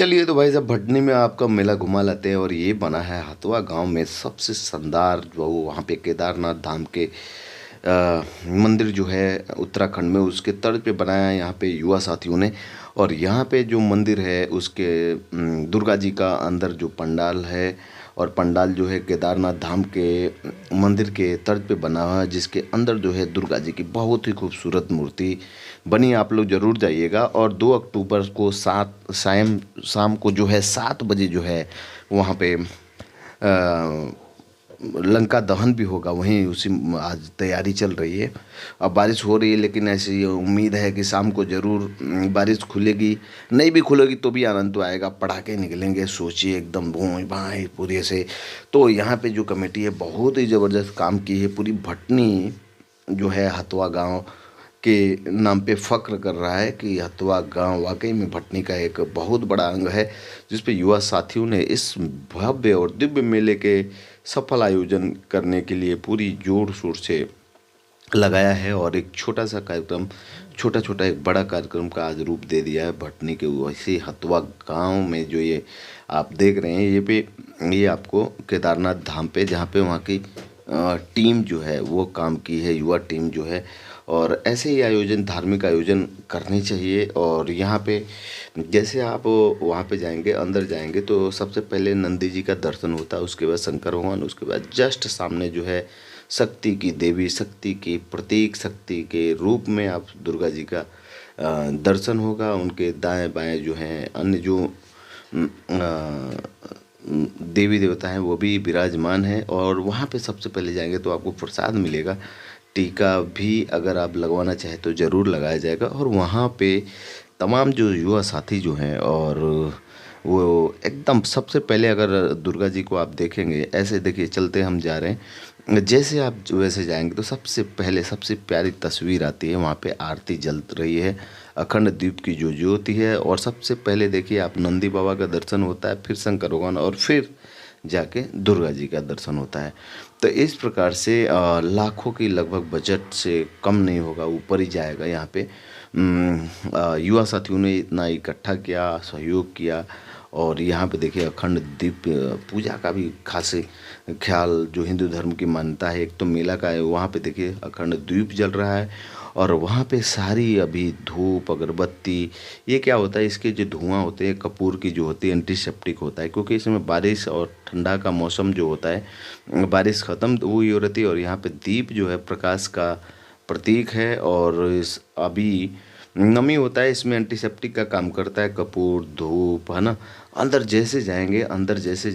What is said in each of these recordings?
चलिए तो भाई साहब भटनी में आपका मेला घुमा लाते हैं। और ये बना है हथुआ गांव में सबसे शानदार जो वहाँ पे केदारनाथ धाम के मंदिर जो है उत्तराखंड में उसके तर्ज पे बनाया है यहाँ पे युवा साथियों ने। और यहाँ पे जो मंदिर है उसके दुर्गा जी का अंदर जो पंडाल है और पंडाल जो है केदारनाथ धाम के मंदिर के तर्ज पे बना हुआ है, जिसके अंदर जो है दुर्गा जी की बहुत ही खूबसूरत मूर्ति बनी है। आप लोग जरूर जाइएगा। और 2 अक्टूबर को सात शाम शाम को जो है 7 बजे जो है वहाँ पे लंका दहन भी होगा। वहीं उसी आज तैयारी चल रही है। अब बारिश हो रही है लेकिन ऐसी उम्मीद है कि शाम को ज़रूर बारिश खुलेगी। नहीं भी खुलेगी तो भी आनंद तो आएगा, पटाखे निकलेंगे, सोचिए एकदम भूई भाई पूरे से। तो यहाँ पे जो कमेटी है बहुत ही ज़बरदस्त काम की है। पूरी भटनी जो है हथुआ गांव के नाम पे फ़ख्र कर रहा है कि हथुआ गांव वाकई में भटनी का एक बहुत बड़ा अंग है, जिस पे युवा साथियों ने इस भव्य और दिव्य मेले के सफल आयोजन करने के लिए पूरी जोर शोर से लगाया है। और एक छोटा सा कार्यक्रम, छोटा छोटा एक बड़ा कार्यक्रम का आज रूप दे दिया है भटनी के वैसे हथुआ गांव में। जो ये आप देख रहे हैं ये आपको केदारनाथ धाम पे जहाँ पे वहाँ की टीम जो है वो काम की है, युवा टीम जो है। और ऐसे ही आयोजन, धार्मिक आयोजन करने चाहिए। और यहाँ पे जैसे आप वहाँ पे जाएंगे, अंदर जाएंगे तो सबसे पहले नंदी जी का दर्शन होता है, उसके बाद शंकर भगवान, उसके बाद जस्ट सामने जो है शक्ति की देवी, शक्ति की प्रतीक, शक्ति के रूप में आप दुर्गा जी का दर्शन होगा। उनके दाएं बाएं जो हैं अन्य जो देवी देवता हैं वो भी विराजमान हैं। और वहाँ पे सबसे पहले जाएंगे तो आपको प्रसाद मिलेगा। टीका भी अगर आप लगवाना चाहें तो ज़रूर लगाया जाएगा। और वहाँ पे तमाम जो युवा साथी जो हैं और वो एकदम सबसे पहले अगर दुर्गा जी को आप देखेंगे, ऐसे देखिए चलते हम जा रहे हैं, जैसे आप वैसे जाएंगे तो सबसे पहले सबसे प्यारी तस्वीर आती है। वहाँ पे आरती जल रही है, अखंड दीप की जो ज्योति है। और सबसे पहले देखिए आप नंदी बाबा का दर्शन होता है, फिर शंकर भगवान और फिर जाके दुर्गा जी का दर्शन होता है। तो इस प्रकार से लाखों की लगभग बजट से कम नहीं होगा, ऊपर ही जाएगा। यहाँ पे युवा साथियों ने इतना इकट्ठा किया, सहयोग किया। और यहाँ पे देखिए अखंड दीप पूजा का भी खास ख्याल जो हिंदू धर्म की मान्यता है, एक तो मेला का है, वहाँ पे देखिए अखंड दीप जल रहा है। और वहाँ पे सारी अभी धूप अगरबत्ती, ये क्या होता है, इसके जो धुआं होते हैं कपूर की जो होती है एंटीसेप्टिक होता है, क्योंकि इसमें बारिश और ठंडा का मौसम जो होता है, बारिश ख़त्म हुई हो रही है। और यहाँ पे दीप जो है प्रकाश का प्रतीक है। और इस अभी नमी होता है, इसमें एंटीसेप्टिक का काम करता है कपूर, धूप, है ना। अंदर जैसे जाएंगे, अंदर जैसे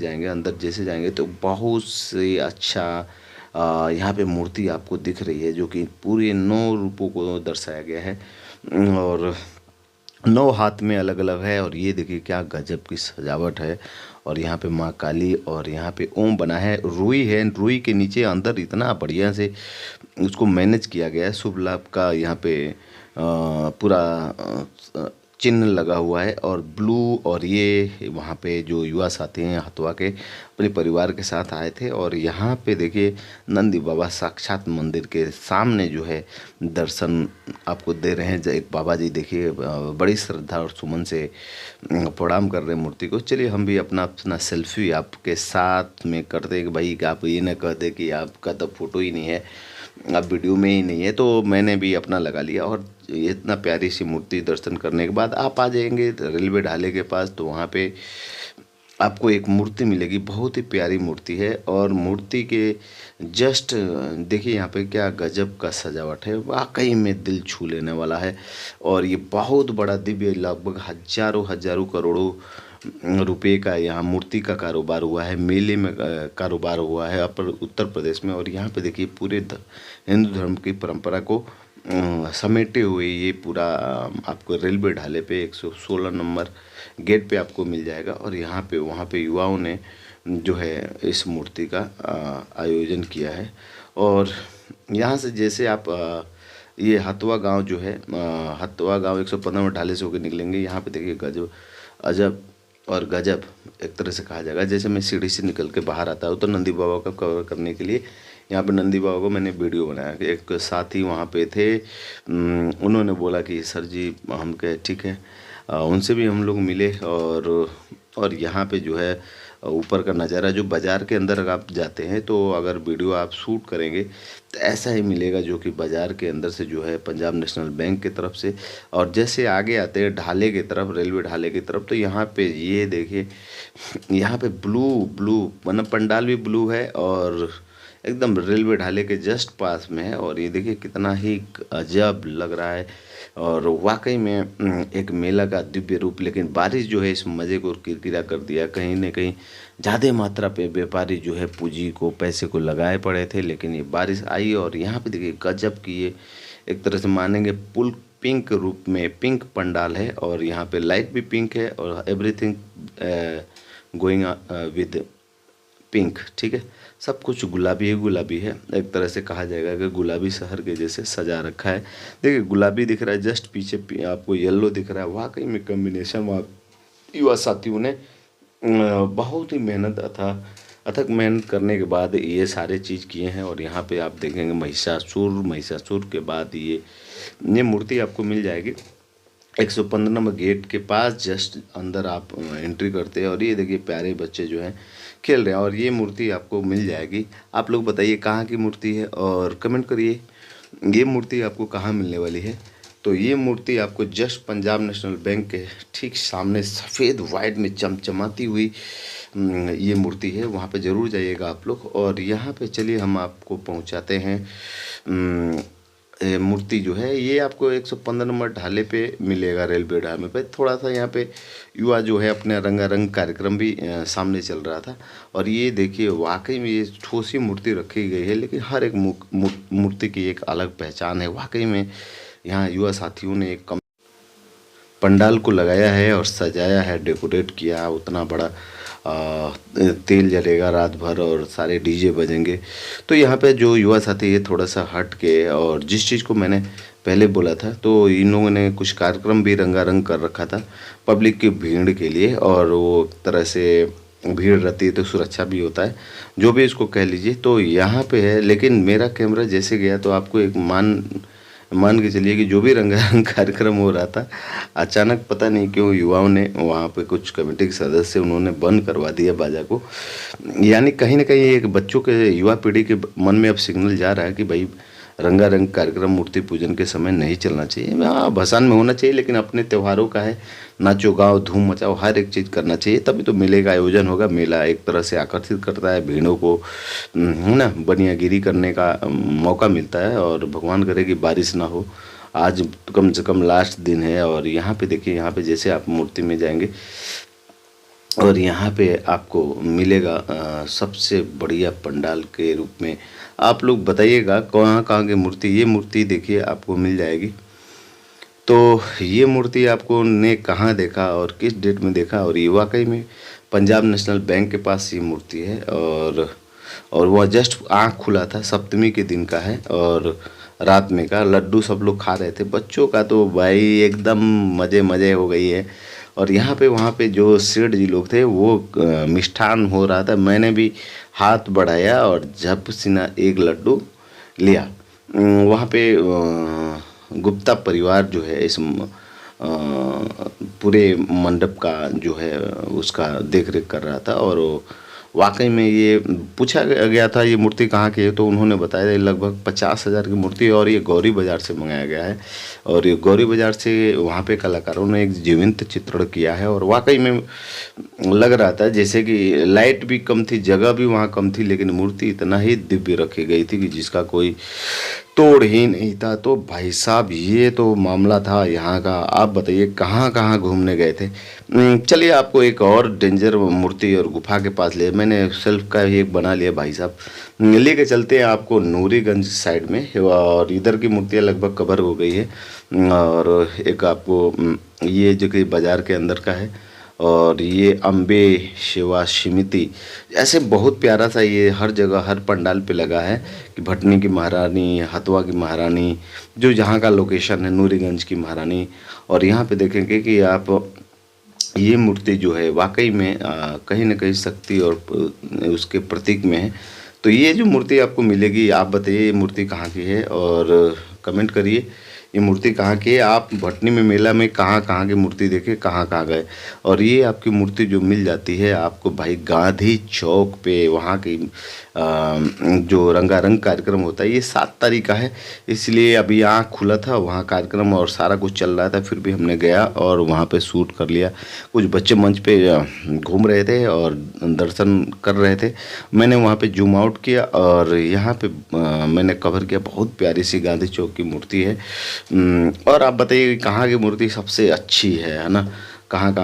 जाएंगे तो बहुत से अच्छा यहाँ पे मूर्ति आपको दिख रही है, जो कि पूरे 9 रूपों को दर्शाया गया है। और 9 हाथ में अलग अलग है। और ये देखिए क्या गजब की सजावट है। और यहाँ पे माँ काली और यहाँ पे ओम बना है, रुई है, रुई के नीचे अंदर इतना बढ़िया से उसको मैनेज किया गया है। शुभ लाभ का यहाँ पे पूरा चिन्ह लगा हुआ है और ब्लू। और ये वहाँ पे जो युवा साथी हैं हथुआ के अपने परिवार के साथ आए थे। और यहाँ पे देखिए नंदी बाबा साक्षात मंदिर के सामने जो है दर्शन आपको दे रहे हैं। एक बाबा जी देखिए बड़ी श्रद्धा और सुमन से प्रणाम कर रहे हैं मूर्ति को। चलिए हम भी अपना अपना सेल्फी आपके साथ में करते हैं कि भाई कि आप ये ना कह दे कि आपका तो फोटो ही नहीं है, आप वीडियो में ही नहीं है। तो मैंने भी अपना लगा लिया। और ये इतना प्यारी सी मूर्ति दर्शन करने के बाद आप आ जाएंगे रेलवे ढाले के पास, तो वहाँ पे आपको एक मूर्ति मिलेगी, बहुत ही प्यारी मूर्ति है। और मूर्ति के जस्ट देखिए यहाँ पे क्या गजब का सजावट है, वाकई में दिल छू लेने वाला है। और ये बहुत बड़ा दिव्य, लगभग हजारों हजारों करोड़ों रुपए का यहाँ मूर्ति का कारोबार हुआ है, मेले में कारोबार हुआ है अपर उत्तर प्रदेश में। और यहाँ पे देखिए पूरे हिंदू धर्म की परंपरा को समेटे हुए ये पूरा आपको रेलवे ढाले पे 116 नंबर गेट पे आपको मिल जाएगा। और यहाँ पे वहाँ पे युवाओं ने जो है इस मूर्ति का आयोजन किया है। और यहाँ से जैसे आप ये हथुआ गांव जो है, हथुआ गांव 115 में ढाले से होकर निकलेंगे। यहाँ पे देखिए गजब, अजब और गजब एक तरह से कहा जाएगा। जैसे मैं सीढ़ी से निकल के बाहर आता हूँ तो नंदी बाबा का कवर करने के लिए यहाँ पे नंदी बाबा को मैंने वीडियो बनाया। एक साथी वहाँ पे थे, उन्होंने बोला कि सर जी, हम कहे ठीक है उनसे भी हम लोग मिले। और यहाँ पे जो है ऊपर का नज़ारा, जो बाज़ार के अंदर अगर आप जाते हैं तो अगर वीडियो आप शूट करेंगे तो ऐसा ही मिलेगा, जो कि बाज़ार के अंदर से जो है पंजाब नेशनल बैंक की तरफ से। और जैसे आगे आते हैं ढाले की तरफ, रेलवे ढाले की तरफ, तो यहाँ पे ये देखिए, यहाँ पे ब्लू ब्लू मतलब पंडाल भी ब्लू है और एकदम रेलवे ढाले के जस्ट पास में है। और ये देखिए कितना ही अजब लग रहा है। और वाकई में एक मेला का दिव्य रूप। लेकिन बारिश जो है इस मज़े को किरकिरा कर दिया। कहीं न कहीं ज़्यादा मात्रा पे व्यापारी जो है पूंजी को, पैसे को लगाए पड़े थे, लेकिन ये बारिश आई और यहाँ पे देखिए गजब की ये एक तरह से मानेंगे पुल पिंक रूप में पिंक पंडाल है। और यहाँ पे लाइट भी पिंक है और एवरीथिंग गोइंग विद पिंक, ठीक है। सब कुछ गुलाबी ही गुलाबी है। एक तरह से कहा जाएगा कि गुलाबी शहर के जैसे सजा रखा है। देखिए गुलाबी दिख रहा है, जस्ट पीछे आपको येलो दिख रहा है। वाकई में कॉम्बिनेशन वहाँ युवा साथियों ने बहुत ही मेहनत अथक मेहनत करने के बाद ये सारे चीज़ किए हैं। और यहाँ पे आप देखेंगे महिषासुर के बाद ये मूर्ति आपको मिल जाएगी 115 नंबर गेट के पास। जस्ट अंदर आप एंट्री करते हैं और ये देखिए प्यारे बच्चे जो हैं खेल रहे हैं। और ये मूर्ति आपको मिल जाएगी। आप लोग बताइए कहाँ की मूर्ति है और कमेंट करिए ये मूर्ति आपको कहाँ मिलने वाली है। तो ये मूर्ति आपको जस्ट पंजाब नेशनल बैंक के ठीक सामने सफ़ेद वाइट में चमचमाती हुई ये मूर्ति है। वहाँ पे ज़रूर जाइएगा आप लोग। और यहाँ पे चलिए हम आपको पहुँचाते हैं मूर्ति जो है ये आपको 115 नंबर ढाले पे मिलेगा, रेलवे ढाले पे। थोड़ा सा यहाँ पे युवा जो है अपने रंगारंग कार्यक्रम भी सामने चल रहा था। और ये देखिए वाकई में ये ठोसी मूर्ति रखी गई है, लेकिन हर एक मूर्ति की एक अलग पहचान है। वाकई में यहाँ युवा साथियों ने एक पंडाल को लगाया है और सजाया है, डेकोरेट किया। उतना बड़ा तेल जलेगा रात भर और सारे डीजे बजेंगे। तो यहाँ पे जो युवा साथी ये थोड़ा सा हट के, और जिस चीज़ को मैंने पहले बोला था, तो इन लोगों ने कुछ कार्यक्रम भी रंगारंग कर रखा था पब्लिक की भीड़ के लिए। और वो तरह से भीड़ रहती है तो सुरक्षा भी होता है, जो भी इसको कह लीजिए। तो यहाँ पे है, लेकिन मेरा कैमरा जैसे गया तो आपको एक मान के चलिए कि जो भी रंगारंग कार्यक्रम हो रहा था, अचानक पता नहीं क्यों युवाओं ने वहाँ पे कुछ कमेटी के सदस्य उन्होंने बंद करवा दिया बाजा को। यानी कहीं ना कहीं एक बच्चों के, युवा पीढ़ी के मन में अब सिग्नल जा रहा है कि भाई रंगारंग कार्यक्रम मूर्ति पूजन के समय नहीं चलना चाहिए। हाँ भसान में होना चाहिए, लेकिन अपने त्योहारों का है, नाचो गाओ धूम मचाओ, हर एक चीज़ करना चाहिए, तभी तो मेले का आयोजन होगा। मेला एक तरह से आकर्षित करता है भीड़ों को, है ना, बनियागिरी करने का मौका मिलता है। और भगवान करे कि बारिश ना हो। आज कम से कम लास्ट दिन है। और यहाँ पे देखिए, यहाँ पे जैसे आप मूर्ति में जाएंगे और यहाँ पे आपको मिलेगा सबसे बढ़िया पंडाल के रूप में। आप लोग बताइएगा कहाँ कहाँ की मूर्ति, ये मूर्ति देखिए आपको मिल जाएगी। तो ये मूर्ति आपको ने कहाँ देखा और किस डेट में देखा। और ये वाकई में पंजाब नेशनल बैंक के पास ये मूर्ति है। और वह जस्ट आँख खुला था, सप्तमी के दिन का है और रात में का। लड्डू सब लोग खा रहे थे, बच्चों का तो भाई एकदम मज़े हो गई है। और यहाँ पे वहाँ पे जो सेठ जी लोग थे वो मिष्ठान हो रहा था। मैंने भी हाथ बढ़ाया और झप सीना एक लड्डू लिया। वहाँ पे गुप्ता परिवार जो है इस पूरे मंडप का जो है उसका देख रेख कर रहा था। और वाकई में ये पूछा गया था ये मूर्ति कहाँ की है, तो उन्होंने बताया लगभग 50,000 की मूर्ति है और ये गौरी बाज़ार से मंगाया गया है। और ये गौरी बाज़ार से वहाँ पे कलाकारों ने एक जीवंत चित्रण किया है। और वाकई में लग रहा था जैसे कि लाइट भी कम थी, जगह भी वहाँ कम थी, लेकिन मूर्ति इतना ही दिव्य रखी गई थी कि जिसका कोई तोड़ ही नहीं था। तो भाई साहब ये तो मामला था यहाँ का। आप बताइए कहाँ कहाँ घूमने गए थे। चलिए आपको एक और डेंजर मूर्ति और गुफा के पास ले, मैंने सेल्फ का ही एक बना लिया भाई साहब, लेके चलते हैं आपको नूरीगंज साइड में। और इधर की मूर्तियाँ लगभग कवर हो गई है। और एक आपको ये जो कि बाज़ार के अंदर का है। और ये अम्बे शिवा समिति, ऐसे बहुत प्यारा सा ये हर जगह हर पंडाल पे लगा है कि भटनी की महारानी, हथवा की महारानी, जो जहाँ का लोकेशन है नूरीगंज की महारानी। और यहाँ पे देखेंगे कि आप ये मूर्ति जो है वाकई में कहीं ना कहीं शक्ति और उसके प्रतीक में है। तो ये जो मूर्ति आपको मिलेगी, आप बताइए ये मूर्ति कहाँ की है और कमेंट करिए। ये मूर्ति कहाँ की है, आप भटनी में मेला में कहाँ कहाँ की मूर्ति देखे, कहाँ कहाँ गए। और ये आपकी मूर्ति जो मिल जाती है आपको भाई गांधी चौक पे, वहाँ की जो रंगारंग कार्यक्रम होता है ये 7 तारीख का है, इसलिए अभी यहाँ खुला था, वहाँ कार्यक्रम और सारा कुछ चल रहा था, फिर भी हमने गया और वहाँ पे शूट कर लिया। कुछ बच्चे मंच पे घूम रहे थे और दर्शन कर रहे थे, मैंने वहाँ पे जूम आउट किया और यहाँ पे मैंने कवर किया। बहुत प्यारी सी गांधी चौक की मूर्ति है। और आप बताइए कहाँ की मूर्ति सबसे अच्छी है ना, कहाँ का।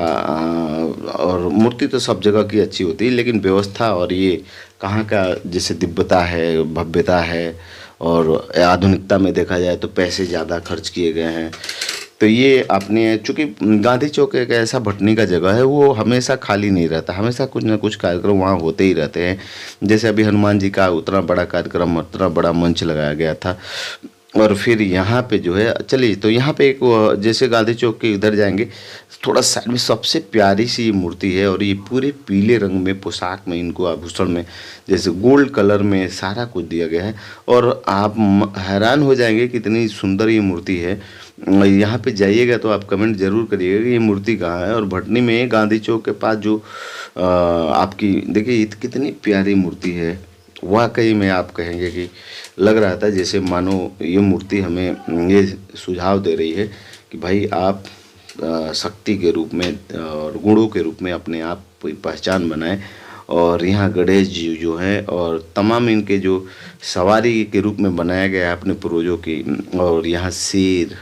और मूर्ति तो सब जगह की अच्छी होती है, लेकिन व्यवस्था और ये कहाँ का जैसे दिव्यता है, भव्यता है, और आधुनिकता में देखा जाए तो पैसे ज़्यादा खर्च किए गए हैं। तो ये आपने, चूँकि गांधी चौक एक ऐसा भटनी का जगह है, वो हमेशा खाली नहीं रहता, हमेशा कुछ ना कुछ कार्यक्रम वहाँ होते ही रहते हैं। जैसे अभी हनुमान जी का उतना बड़ा कार्यक्रम, उतना बड़ा मंच लगाया गया था। और फिर यहाँ पे जो है, चलिए तो यहाँ पे एक जैसे गांधी चौक के इधर जाएंगे, थोड़ा साइड में सबसे प्यारी सी मूर्ति है, और ये पूरे पीले रंग में पोशाक में, इनको आभूषण में जैसे गोल्ड कलर में सारा कुछ दिया गया है, और आप हैरान हो जाएंगे कितनी सुंदर ये मूर्ति है। यहाँ पे जाइएगा तो आप कमेंट जरूर करिएगा कि ये मूर्ति कहाँ है। और भटनी में गांधी चौक के पास जो आपकी देखिए ये कितनी प्यारी मूर्ति है, वाकई में आप कहेंगे कि लग रहा था जैसे मानो ये मूर्ति हमें ये सुझाव दे रही है कि भाई आप शक्ति के रूप में और गुणों के रूप में अपने आप की पहचान बनाएं। और यहाँ गणेश जी जो हैं और तमाम इनके जो सवारी के रूप में बनाया गया है अपने पूर्वजों की, और यहाँ शेर।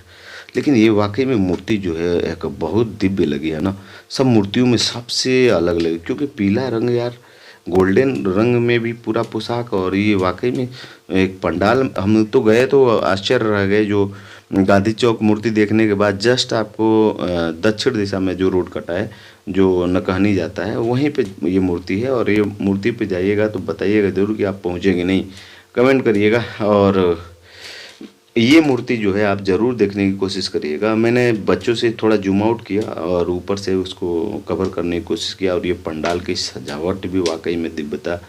लेकिन ये वाकई में मूर्ति जो है एक बहुत दिव्य लगी है ना, सब मूर्तियों में सबसे अलग लगी, क्योंकि पीला रंग यार, गोल्डन रंग में भी पूरा पोशाक। और ये वाकई में एक पंडाल, हम तो गए तो आश्चर्य रह गए। जो गांधी चौक मूर्ति देखने के बाद जस्ट आपको दक्षिण दिशा में जो रोड कटा है, जो नकहनी जाता है, वहीं पे ये मूर्ति है। और ये मूर्ति पे जाइएगा तो बताइएगा ज़रूर कि आप पहुँचेंगे नहीं, कमेंट करिएगा। और ये मूर्ति जो है आप ज़रूर देखने की कोशिश करिएगा। मैंने बच्चों से थोड़ा जूम आउट किया और ऊपर से उसको कवर करने की कोशिश किया। और ये पंडाल की सजावट भी वाकई में दिव्यता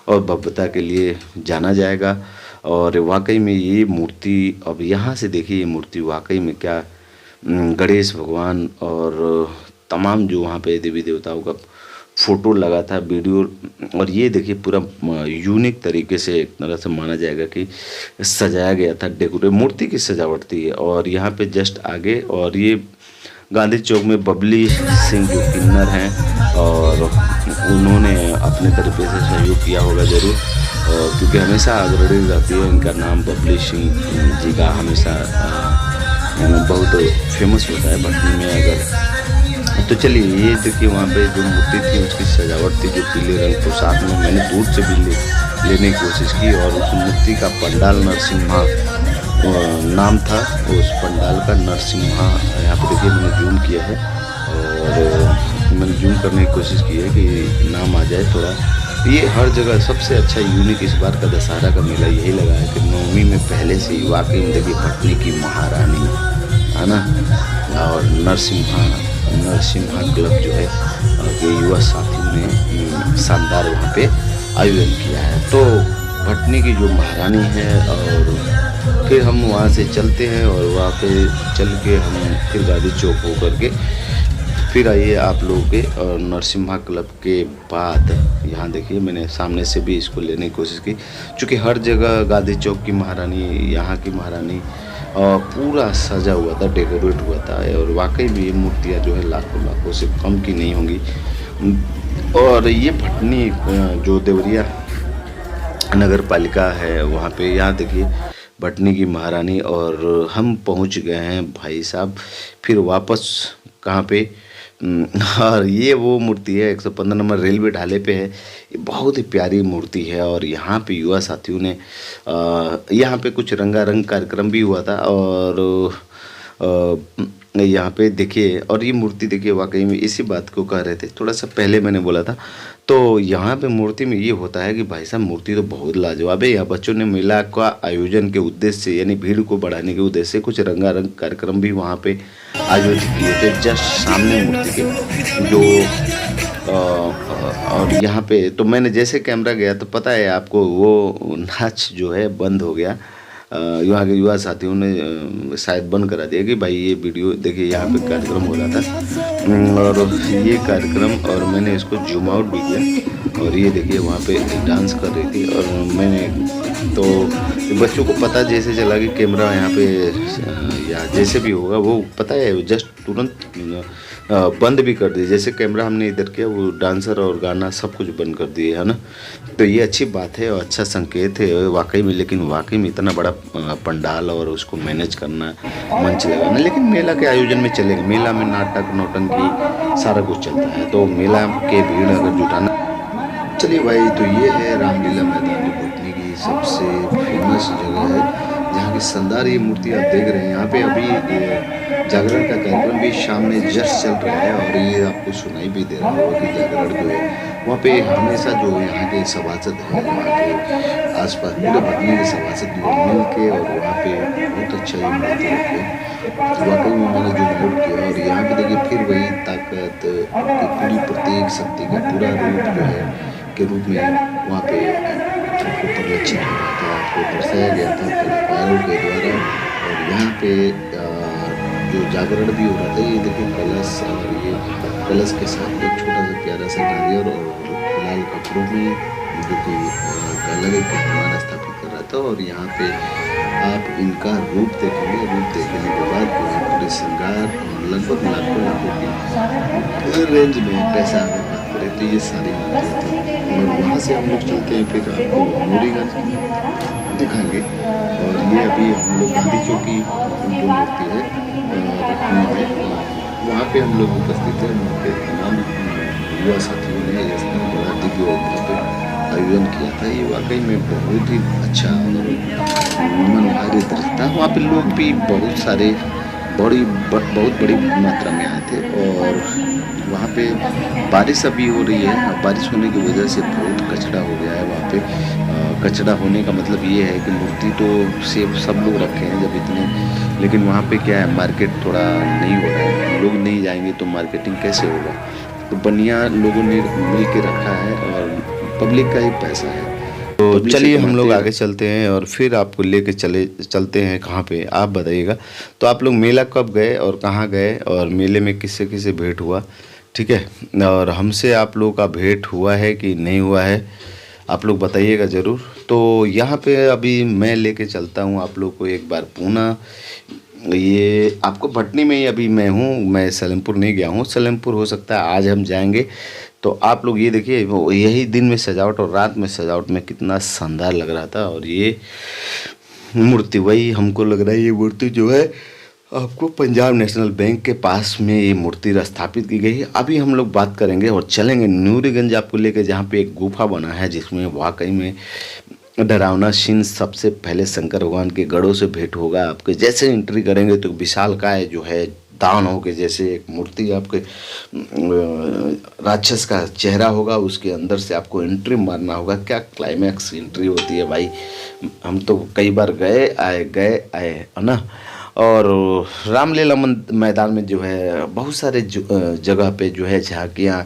और भव्यता के लिए जाना जाएगा। और वाकई में ये मूर्ति, अब यहाँ से देखिए ये मूर्ति वाकई में क्या, गणेश भगवान और तमाम जो वहाँ पे देवी देवताओं का फ़ोटो लगा था, वीडियो। और ये देखिए पूरा यूनिक तरीके से एक तरह से माना जाएगा कि सजाया गया था, डेकोरेट मूर्ति की सजावट थी। और यहाँ पे जस्ट आगे, और ये गांधी चौक में बबली सिंह जो किन्नर हैं, और उन्होंने अपने तरीके से सहयोग किया होगा ज़रूर, क्योंकि हमेशा अग्रणी रहती है, इनका नाम बबली सिंह जी का हमेशा बहुत फेमस होता है भटनी में। अगर तो चलिए ये देखिए वहाँ पे जो मूर्ति थी उसकी सजावट थी, जो पीले रंग पोशाक में, मैंने दूर से भी लेने की कोशिश की। और उस मूर्ति का पंडाल नरसिम्हा नाम था, उस पंडाल का नरसिम्हा, यहाँ पे देखिए मैंने जूम किया है, और मैंने जूम करने की कोशिश की है कि नाम आ जाए थोड़ा। ये हर जगह सबसे अच्छा यूनिक इस बार का दशहरा का मेला यही लगा है कि नवमी में पहले से ही वाकई में देखिए भटनी की महारानी है ना, और नरसिम्हा क्लब जो है के युवा साथियों ने शानदार वहाँ पे आयोजन किया है। तो भटनी की जो महारानी है, और फिर हम वहाँ से चलते हैं और वहाँ पे चल के हम फिर गांधी चौक हो करके फिर आइए आप लोगों के। और नरसिम्हा क्लब के बाद यहाँ देखिए मैंने सामने से भी इसको लेने की कोशिश की, क्योंकि हर जगह गांधी चौक की महारानी, यहाँ की महारानी पूरा सजा हुआ था, डेकोरेट हुआ था। और वाकई में ये मूर्तियाँ जो है लाखों लाखों से कम की नहीं होंगी। और ये भटनी जो देवरिया नगर पालिका है वहाँ पे, यहाँ देखिए भटनी की महारानी। और हम पहुँच गए हैं भाई साहब फिर वापस कहाँ पे, और ये वो मूर्ति है 115 नंबर रेलवे ढाले पे है। ये बहुत ही प्यारी मूर्ति है। और यहाँ पे युवा साथियों ने यहाँ पे कुछ रंगारंग कार्यक्रम भी हुआ था। और यहाँ पे देखिए, और ये मूर्ति देखिए वाकई में इसी बात को कह रहे थे, थोड़ा सा पहले मैंने बोला था। तो यहाँ पे मूर्ति में ये होता है कि भाई साहब मूर्ति तो बहुत लाजवाब है। यहाँ बच्चों ने मेला का आयोजन के उद्देश्य से, यानी भीड़ को बढ़ाने के उद्देश्य से कुछ रंगारंग कार्यक्रम भी वहाँ पे आयोजित किए थे, जस्ट सामने मूर्ति के जो और यहाँ पे तो मैंने जैसे कैमरा गया तो पता है आपको वो नाच जो है बंद हो गया। यहाँ के युवा साथियों ने शायद बंद करा दिया कि भाई ये वीडियो देखिए, यहाँ पे कार्यक्रम हो रहा था और ये कार्यक्रम, और मैंने इसको जूम आउट भी किया और ये देखिए वहाँ पे डांस कर रही थी। और मैंने तो बच्चों को पता जैसे चला कि कैमरा यहाँ पे या जैसे भी होगा वो पता है, जस्ट तुरंत बंद भी कर दिए। जैसे कैमरा हमने इधर किया वो डांसर और गाना सब कुछ बंद कर दिए, है ना। तो ये अच्छी बात है और अच्छा संकेत है वाकई में। लेकिन वाकई में इतना बड़ा पंडाल और उसको मैनेज करना, मंच लगाना, लेकिन मेला के आयोजन में चलेगा। मेला में नाटक नौटंकी सारा कुछ चलता है, तो मेला के भीड़ अगर जुटाना। चलिए भाई, तो ये है रामलीला मैदान जो भुटनी की सबसे फेमस जगह है, जहाँ की शानदार ये मूर्ति आप देख रहे हैं। यहाँ पे अभी जागरण का कार्यक्रम भी शाम में जस्ट चल रहा है और ये आपको सुनाई भी दे रहा होगा कि जागरण जो है वहाँ पे हमेशा जो यहाँ के सभासद हैं, वहाँ के आसपास पूरे भटनी के सभासद लोग मिल के और वहाँ पे बहुत अच्छा ये मूर्ति रखे। वाकई में मैंने जो नोट किया, और यहाँ पे देखिए फिर वही ताकत की पूरी प्रत्येक शक्ति का पूरा रूप जो है के रूप में वहाँ पे आपको परिलक्षित हो रहा था, आपको दर्शाया गया था कलाकारों के द्वारा। और यहाँ पे जो जागरण भी हो रहा था, ये देखिए कलश, और ये कलश के साथ एक छोटा सा प्यारा सा नारियल और लाल कपड़ों में जो कि अलग एक कीर्तिमान स्थापित कर रहा था। और यहाँ पे आप इनका रूप देखेंगे, रूप देखने के बाद पूरे श्रृंगार और लगभग लाखों की रेंज में पैसा अगर बात करें तो ये सारी मूर्तियाँ थी। और वहाँ से हम लोग चलते हैं फिर आपको नूरीगंज दिखाएंगे। और ये अभी हम लोग गांधी चौकी जो मूर्ति है वहाँ पे हम लोग उपस्थित हैं। वहाँ पे तमाम युवा साथियों ने इसका बड़ा दिव्य वहाँ पे आयोजन किया था। ये वाकई में बहुत ही अच्छा और मनोहारी दृश्य था। वहाँ पे लोग भी बहुत सारे बहुत बड़ी मात्रा में आए थे। और वहाँ पे बारिश अभी हो रही है, बारिश होने की वजह से बहुत कचरा हो गया है वहाँ पे। कचरा होने का मतलब ये है कि मूर्ति तो सेब सब लोग रखे हैं जब इतने, लेकिन वहाँ पे क्या है, मार्केट थोड़ा नहीं हो रहा है। लोग नहीं जाएंगे तो मार्केटिंग कैसे होगा। तो बनिया लोगों ने मिल के रखा है और पब्लिक का ही पैसा है। तो चलिए हम लोग आगे चलते हैं और फिर आपको लेके चलते हैं कहाँ पे, आप बताइएगा। तो आप लोग मेला कब गए और कहाँ गए और मेले में किससे किससे भेंट हुआ, ठीक है, और हमसे आप लोगों का भेंट हुआ है कि नहीं हुआ है, आप लोग बताइएगा ज़रूर। तो यहाँ पे अभी मैं लेके चलता हूँ आप लोग को एक बार पूना। ये आपको भटनी में ही अभी मैं हूँ, मैं सलेमपुर नहीं गया हूँ। सलेमपुर हो सकता है आज हम जाएंगे। तो आप लोग ये देखिए, वो यही दिन में सजावट और रात में सजावट में कितना शानदार लग रहा था। और ये मूर्ति वही हमको लग रहा है, ये मूर्ति जो है आपको पंजाब नेशनल बैंक के पास में ये मूर्ति स्थापित की गई है। अभी हम लोग बात करेंगे और चलेंगे नूरीगंज आपको लेकर, जहाँ पे एक गुफा बना है जिसमें वाकई में डरावना सीन। सबसे पहले शंकर भगवान के गढ़ों से भेंट होगा आपके। जैसे एंट्री करेंगे तो विशालकाय जो है दानव के जैसे एक मूर्ति आपके राक्षस का चेहरा होगा, उसके अंदर से आपको एंट्री मारना होगा। क्या क्लाइमैक्स एंट्री होती है भाई, हम तो कई बार गए आए है ना। और रामलीला मैदान में जो है बहुत सारे जगह पे जो है झांकियाँ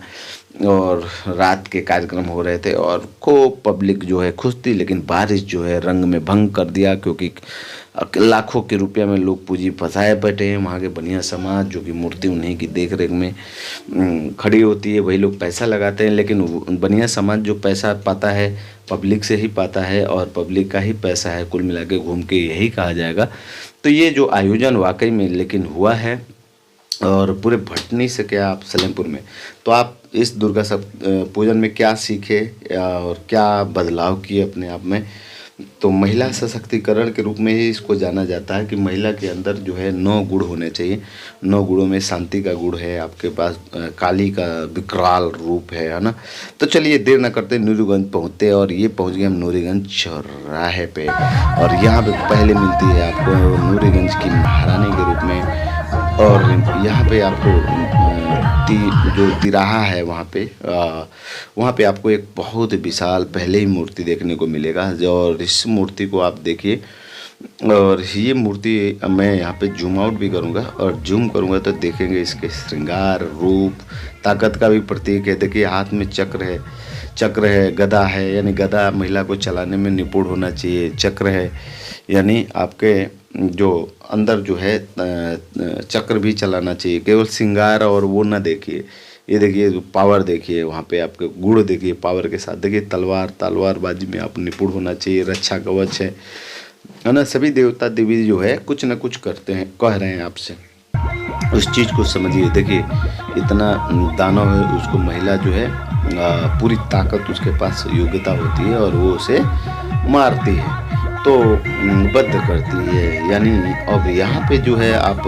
और रात के कार्यक्रम हो रहे थे और खूब पब्लिक जो है खुश थी। लेकिन बारिश जो है रंग में भंग कर दिया, क्योंकि लाखों के रुपया में लोग पूंजी फंसाए बैठे हैं। वहाँ के बनिया समाज जो कि मूर्ति उन्हीं की देख रेख में खड़ी होती है, वही लोग पैसा लगाते हैं। लेकिन बनिया समाज जो पैसा पाता है पब्लिक से ही पाता है और पब्लिक का ही पैसा है, कुल मिला के घूम के यही कहा जाएगा। तो ये जो आयोजन वाकई में लेकिन हुआ है और पूरे भटनी से क्या आप सलेमपुर में, तो आप इस दुर्गा सब पूजन में क्या सीखे और क्या बदलाव किए अपने आप में। तो महिला सशक्तिकरण के रूप में ही इसको जाना जाता है कि महिला के अंदर जो है 9 गुण होने चाहिए। 9 गुणों में शांति का गुण है, आपके पास काली का विकराल रूप है ना। तो चलिए देर ना करते नूरीगंज पहुँचते, और ये पहुँच गए हम नूरीगंज चौराहे पे। और यहाँ पे पहले मिलती है आपको नूरीगंज की महारानी के रूप में। और यहाँ पे आपको जो तिराहा है वहाँ पे आपको एक बहुत विशाल पहले ही मूर्ति देखने को मिलेगा। और इस मूर्ति को आप देखिए, और ये मूर्ति मैं यहाँ पे जूम आउट भी करूँगा और जूम करूँगा तो देखेंगे इसके श्रृंगार रूप, ताकत का भी प्रतीक है। देखिए हाथ में चक्र है, गदा है, यानी गदा महिला को चलाने में निपुण होना चाहिए। चक्र है, यानी आपके जो अंदर जो है चक्र भी चलाना चाहिए, केवल श्रृंगार और वो ना देखिए। ये देखिए पावर, देखिए वहाँ पे आपके गुण, देखिए पावर के साथ, देखिए तलवारबाजी में आप निपुण होना चाहिए, रक्षा कवच है ना। सभी देवता देवी जो है कुछ ना कुछ करते हैं, कह रहे हैं आपसे, उस चीज़ को समझिए। देखिए इतना दानव है, उसको महिला जो है पूरी ताकत उसके पास योग्यता होती है और वो उसे मारती है, तो बद्ध करती है। यानी अब यहाँ पे जो है आप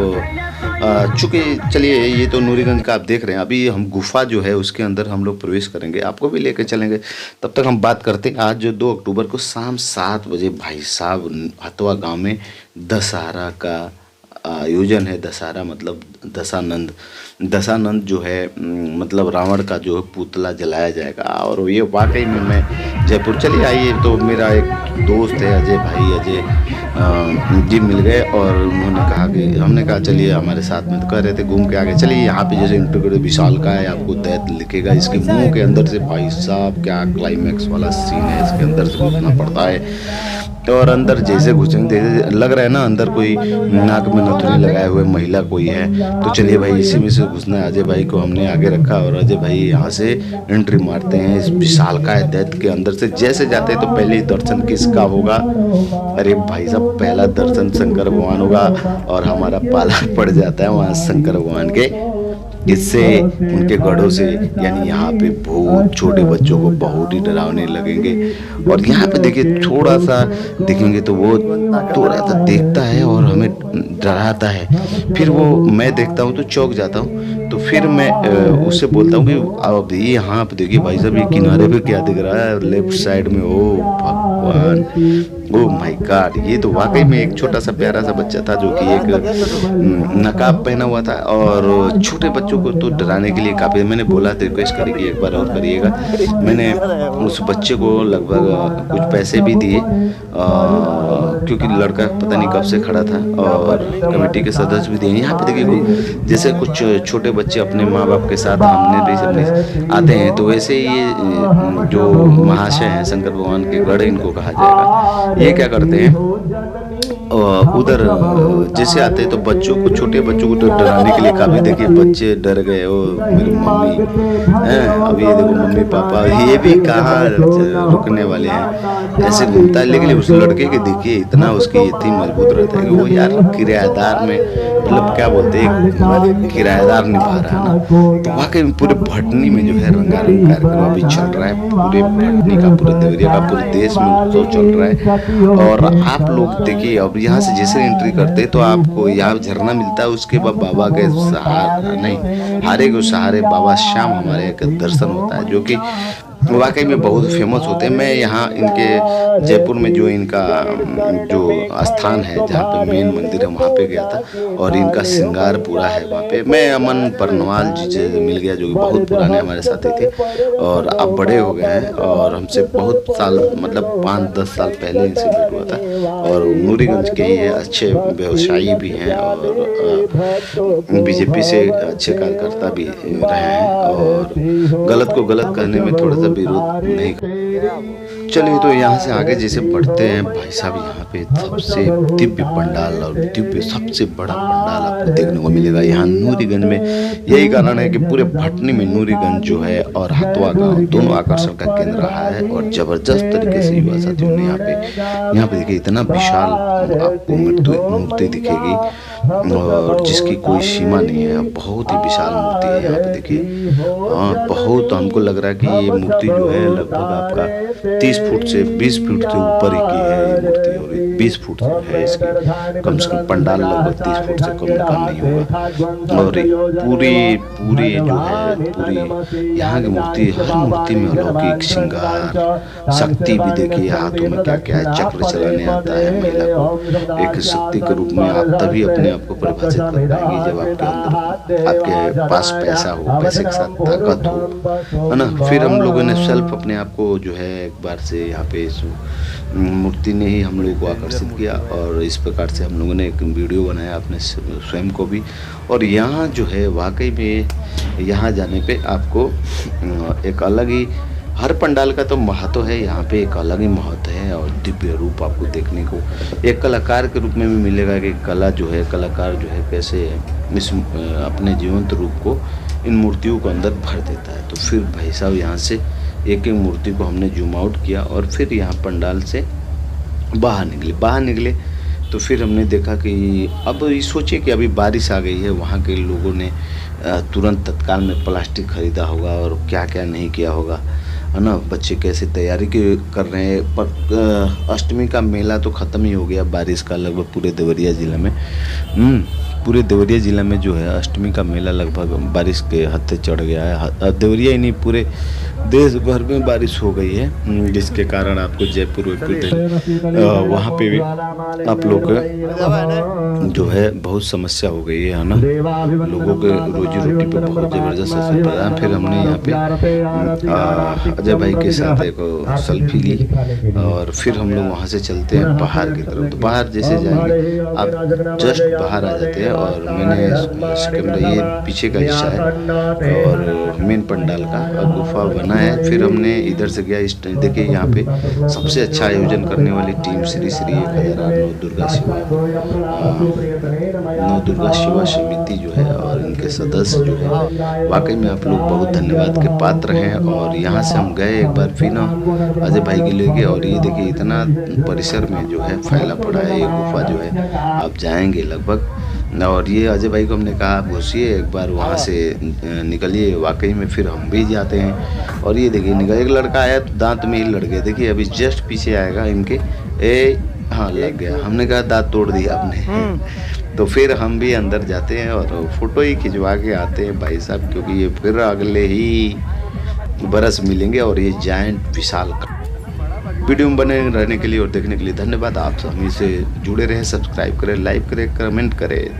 चूँकि चलिए ये तो नूरीगंज का आप देख रहे हैं, अभी हम गुफा जो है उसके अंदर हम लोग प्रवेश करेंगे, आपको भी लेकर चलेंगे। तब तक हम बात करते हैं आज जो 2 अक्टूबर को शाम 7 बजे भाई साहब हथवा गांव में दशहरा का आयोजन है। दशहरा मतलब दशानंद जो है मतलब रावण का जो है पुतला जलाया जाएगा। और ये वाकई में मैं जयपुर, चलिए आइए, तो मेरा एक दोस्त है अजय भाई, अजय जी मिल गए और उन्होंने कहा कि, हमने कहा चलिए हमारे साथ में, तो कह रहे थे घूम के आगे चलिए। यहाँ पे जैसे इंटरव्यू विशाल का है, आपको दैत्य लिखेगा, इसके मुंह के अंदर से भाई साहब क्या क्लाइमैक्स वाला सीन है, इसके अंदर से घुसना पड़ता है। और अंदर जैसे घुसेंगे लग रहा है ना अंदर कोई नाक में नथुनी लगाए हुए महिला कोई है। तो चलिए भाई इसी में से घुसना है। अजय भाई को हमने आगे रखा और अजय भाई यहाँ से एंट्री मारते हैं इस विशालकाय दैत्य के अंदर से। जैसे जाते हैं तो पहले दर्शन किसका होगा? अरे भाई साहब पहला दर्शन शंकर भगवान होगा और हमारा पाला पड़ जाता है वहाँ शंकर भगवान के, इससे उनके गढ़ों से, यानी यहाँ पे भूत छोटे बच्चों को बहुत ही डरावने लगेंगे। और यहाँ पे देखिए थोड़ा सा देखेंगे तो वो थोड़ा सा देखता है और हमें डराता है। फिर वो मैं देखता हूँ तो चौंक जाता हूँ, तो फिर मैं उससे बोलता हूँ कि अब यहाँ पे देखिए भाई साहब ये किनारे पे क्या दिख रहा है लेफ्ट साइड में, ओ भगवान, ओ माय गॉड। ये तो वाकई में एक छोटा सा प्यारा सा बच्चा था जो कि एक नकाब पहना हुआ था। और छोटे बच्चों को तो डराने के लिए काफ़ी, मैंने बोला रिक्वेस्ट करी कि एक बार और करिएगा। मैंने उस बच्चे को लगभग कुछ पैसे भी दिए क्योंकि लड़का पता नहीं कब से खड़ा था, और कमेटी के सदस्य भी दिए। यहाँ पे देखिए जैसे कुछ छोटे बच्चे अपने माँ बाप के साथ हमने भी सबने आते हैं, तो वैसे ये जो महाशय हैं शंकर भगवान के गढ़ इनको कहा जाएगा। ये क्या करते हैं उधर जैसे आते हैं तो बच्चों को, छोटे बच्चों को तो डराने के लिए काफ़ी, देखिए बच्चे डर गए, ओ मेरी मम्मी हैं, अब ये देखो मम्मी पापा ये भी कहाँ रुकने वाले हैं, ऐसे घूमता है। लेकिन उस लड़के के देखिए इतना उसकी इतनी मजबूत रहता है कि वो यार किराएदार में, मतलब क्या बोलते हैं, किराएदार निभा रहा है ना। तो वाकई में पूरे भटनी में जो है रंगारंग कार्यक्रम अभी चल रहा है, पूरे भटनी का, पूरे देवरिया का, पूरे देश में उत्सव चल रहा है। और आप लोग देखिए अब यहाँ से जैसे एंट्री करते तो आपको यहाँ झरना मिलता है, उसके बाद बाबा के सहारे, नहीं हारे के सहारे बाबा श्याम हमारे का दर्शन होता है, जो कि वाकई में बहुत फेमस होते हैं। मैं यहाँ इनके जयपुर में जो इनका जो स्थान है जहाँ पे मेन मंदिर है वहाँ पे गया था, और इनका श्रृंगार पूरा है वहाँ पे। मैं अमन बरनवाल जी से मिल गया जो कि बहुत पुराने हमारे साथी थे और अब बड़े हो गए हैं, और हमसे बहुत साल मतलब 5-10 साल पहले इनसे भेंट हुआ था। और नूरीगंज के ही है, अच्छे व्यवसायी भी हैं और बीजेपी से अच्छे कार्यकर्ता भी रहे हैं, और गलत को गलत कहने में थोड़ा सा विरोध नहीं। चलिए तो यहाँ से आगे जैसे बढ़ते हैं भाई साहब, यहाँ पे सबसे दिव्य पंडाल और दिव्य सबसे बड़ा पंडाल आपको देखने को मिलेगा यहाँ नूरीगंज में। यही कारण है कि पूरे भटनी में नूरीगंज जो है और हथवा गांव दोनों आकर्षण का केंद्र रहा है, और जबरदस्त तरीके से युवा साथियों ने यहाँ पे देखिए इतना विशाल आपको मूर्ति दिखेगी और जिसकी कोई सीमा नहीं है, बहुत ही विशाल मूर्ति है यहाँ पे देखिए। हाँ बहुत हमको लग रहा है कि ये मूर्ति जो है लगभग आपका 30 फुट से 20 फुट से ऊपर ही की है ये मूर्ति, और 20 फुट है इसकी, कम से कम पंडाल लगभग 30 फुट से कम नहीं होगा। और पूरी जो है पूरी यहाँ की मूर्ति, हर मूर्ति में अलौकिक श्रृंगार, शक्ति भी देखिए हाथों में क्या क्या है, चक्र चलाने आता है महिला को एक शक्ति के रूप में। आप तभी अपने आप को परिभाषित कर पाएंगे जब आपके अंदर आपके पास पैसा हो, पैसे के साथ ताकत हो, है ना। फिर हम लोगों ने सेल्फ अपने आप को जो है एक बार से यहाँ पे इस मूर्ति ने ही हम लोगों को आकर्षित किया, और इस प्रकार से हम लोगों ने एक वीडियो बनाया अपने स्वयं को भी। और यहाँ जो है वाकई में यहाँ जाने पे आपको एक अलग ही हर पंडाल का तो महत्व है, यहाँ पे एक अलग ही महत्व है और दिव्य रूप आपको देखने को एक कलाकार के रूप में भी मिलेगा कि कला जो है, कलाकार जो है कैसे इस अपने जीवंत रूप को इन मूर्तियों को अंदर भर देता है। तो फिर भाई साहब यहाँ से एक एक मूर्ति को हमने जूम आउट किया और फिर यहाँ पंडाल से बाहर निकले तो फिर हमने देखा कि अब ये सोचिए कि अभी बारिश आ गई है, वहाँ के लोगों ने तुरंत तत्काल में प्लास्टिक खरीदा होगा और क्या क्या नहीं किया होगा, है ना। बच्चे कैसे तैयारी कर रहे हैं, पर अष्टमी का मेला तो ख़त्म ही हो गया बारिश का लगभग पूरे देवरिया ज़िला में। पूरे देवरिया ज़िला में जो है अष्टमी का मेला लगभग बारिश के हद से चढ़ गया है। देवरिया ही नहीं पूरे देश भर में बारिश हो गई है, जिसके कारण आपको जयपुर वहाँ पे भी आप लोग जो है बहुत समस्या हो गई है ना। लोगों के रोजी रोटी पे बहुत ज़बरदस्त असर पड़ा है। फिर हमने यहाँ पे अजय भाई के साथ एक सेल्फी ली और फिर हम लोग वहाँ से चलते हैं बाहर की तरफ। तो बाहर जैसे जाएंगे आप जस्ट बाहर आ जाते हैं और मैंने कैमरा ये पीछे का हिस्सा है और मेन पंडाल का गुफा बना है। फिर हमने इधर से गया, इस देखिए यहाँ पे सबसे अच्छा आयोजन करने वाली टीम श्री 1008 नव दुर्गा शिवा समिति जो है और इनके सदस्य जो है, वाकई में आप लोग बहुत धन्यवाद के पात्र हैं। और यहाँ से हम गए एक बार फिर ना अजय भाई के ले गए और ये देखिए इतना परिसर में जो है फैला पड़ा है ये गुफा जो है, आप जाएंगे लगभग। और ये अजय भाई को हमने कहा आप घुसिए एक बार वहाँ से निकलिए, वाकई में फिर हम भी जाते हैं। और ये देखिए निकल एक लड़का आया तो दांत में ही लड़ गए, देखिए अभी जस्ट पीछे आएगा इनके हाँ लग गया। हमने कहा दांत तोड़ दिया आपने। तो फिर हम भी अंदर जाते हैं और फोटो ही खिंचवा के आते हैं भाई साहब, क्योंकि ये फिर अगले ही बरस मिलेंगे। और ये जायंट विशाल वीडियो में बने रहने के लिए और देखने के लिए धन्यवाद। आप हमें से जुड़े रहें, सब्सक्राइब करें, लाइक करें, कमेंट करें।